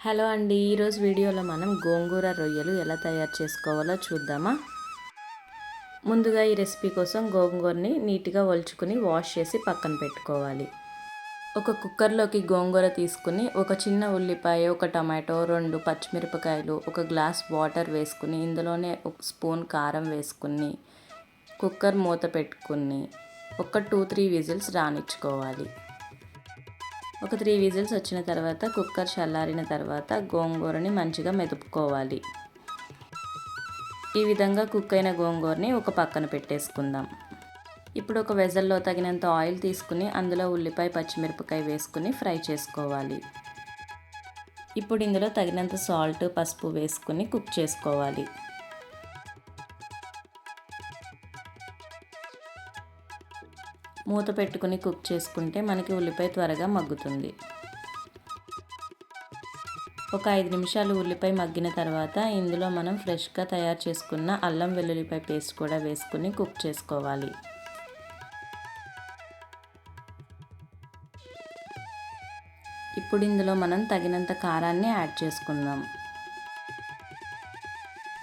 Hello అండి, ఈరోజు వీడియోలో మనం గోంగూర రొయ్యలు ఎలా తయారు చేసుకోవాలో చూద్దామా. ముందుగా ఈ రెసిపీ కోసం గోంగూరని నీట్గా ఒలుచుకుని వాష్ చేసి పక్కన పెట్టుకోవాలి. ఒక కుక్కర్లోకి గోంగూర తీసుకుని ఒక చిన్న ఉల్లిపాయ, ఒక టమాటో, 2 పచ్చిమిరపకాయలు, ఒక గ్లాస్ వాటర్ వేసుకుని ఇందులోనే ఒక స్పూన్ కారం వేసుకుని కుక్కర్ మూత పెట్టుకుని ఒక 2-3 విజిల్స్ రానిచ్చుకోవాలి. ఒక 3 విజిల్స్ వచ్చిన తర్వాత కుక్కర్ చల్లారిన తర్వాత గోంగూరని మంచిగా మెదుపుకోవాలి. ఈ విధంగా కుక్ అయిన గోంగూరని ఒక పక్కన పెట్టేసుకుందాం. ఇప్పుడు ఒక వెజల్లో తగినంత ఆయిల్ తీసుకుని అందులో ఉల్లిపాయ, పచ్చిమిరపకాయ వేసుకుని ఫ్రై చేసుకోవాలి. ఇప్పుడు ఇందులో తగినంత సాల్ట్, పసుపు వేసుకుని కుక్ చేసుకోవాలి. మూత పెట్టుకుని కుక్ చేసుకుంటే మనకి ఉల్లిపాయ త్వరగా మగ్గుతుంది. ఒక 5 నిమిషాలు ఉల్లిపాయ మగ్గిన తర్వాత ఇందులో మనం ఫ్రెష్గా తయారు చేసుకున్న అల్లం వెల్లుల్లిపాయ పేస్ట్ కూడా వేసుకుని కుక్ చేసుకోవాలి. ఇప్పుడు ఇందులో మనం తగినంత కారాన్ని యాడ్ చేసుకుందాం.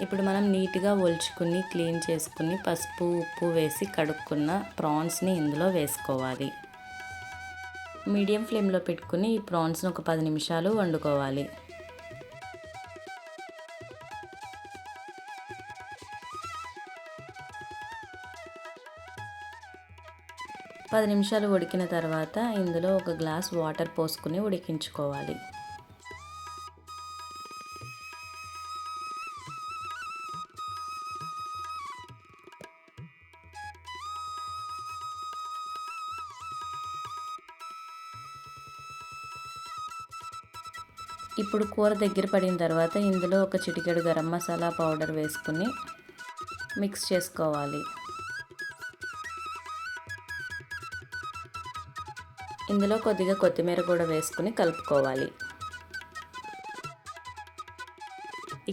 ఇప్పుడు మనం నీట్గా ఒలుచుకుని క్లీన్ చేసుకుని పసుపు, ఉప్పు వేసి కడుక్కున్న ప్రాన్స్ని ఇందులో వేసుకోవాలి. మీడియం ఫ్లేమ్లో పెట్టుకుని ఈ ప్రాన్స్ని ఒక 10 నిమిషాలు వండుకోవాలి. పది నిమిషాలు ఉడికిన తర్వాత ఇందులో ఒక గ్లాస్ వాటర్ పోసుకుని ఉడికించుకోవాలి. ఇప్పుడు కూర దగ్గర పడిన తర్వాత ఇందులో ఒక చిటికెడు గరం మసాలా పౌడర్ వేసుకుని మిక్స్ చేసుకోవాలి. ఇందులో కొద్దిగా కొత్తిమీర కూడా వేసుకుని కలుపుకోవాలి.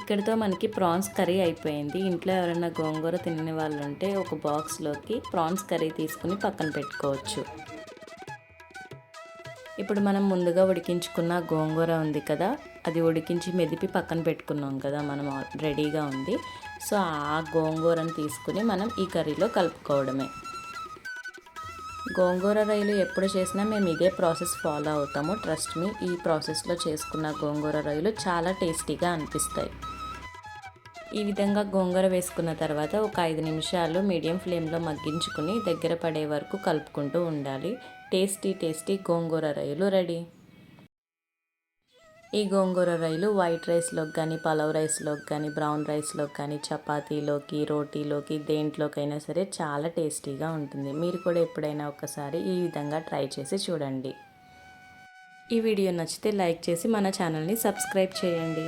ఇక్కడితో మనకి ప్రాన్స్ కర్రీ అయిపోయింది. ఇంట్లో ఎవరైనా గోంగూర తినని వాళ్ళు ఉంటే ఒక బాక్స్లోకి ప్రాన్స్ కర్రీ తీసుకుని పక్కన పెట్టుకోవచ్చు. ఇప్పుడు మనం ముందుగా ఉడికించుకున్న గోంగూర ఉంది కదా, అది ఉడికించి మెదిపి పక్కన పెట్టుకున్నాం కదా, మనం రెడీగా ఉంది. సో ఆ గోంగూరను తీసుకుని మనం ఈ కర్రీలో కలుపుకోవడమే. గోంగూర రొయ్యలు ఎప్పుడు చేసినా మేము ఇదే ప్రాసెస్ ఫాలో అవుతాము. ట్రస్ట్ మీ, ఈ ప్రాసెస్లో చేసుకున్న గోంగూర రొయ్యలు చాలా టేస్టీగా అనిపిస్తాయి. ఈ విధంగా గోంగూర వేసుకున్న తర్వాత ఒక 5 నిమిషాలు మీడియం ఫ్లేమ్లో మగ్గించుకుని దగ్గర పడే వరకు కలుపుకుంటూ ఉండాలి. టేస్టీ గోంగూర రొయ్యలు రెడీ. ఈ గోంగూర రొయ్యలు వైట్ రైస్లోకి కానీ, పలావ్ రైస్లోకి కానీ, బ్రౌన్ రైస్లోకి కానీ, చపాతీలోకి, రోటీలోకి, దేంట్లోకైనా సరే చాలా టేస్టీగా ఉంటుంది. మీరు కూడా ఎప్పుడైనా ఒకసారి ఈ విధంగా ట్రై చేసి చూడండి. ఈ వీడియో నచ్చితే లైక్ చేసి మన ఛానల్ని సబ్స్క్రైబ్ చేయండి.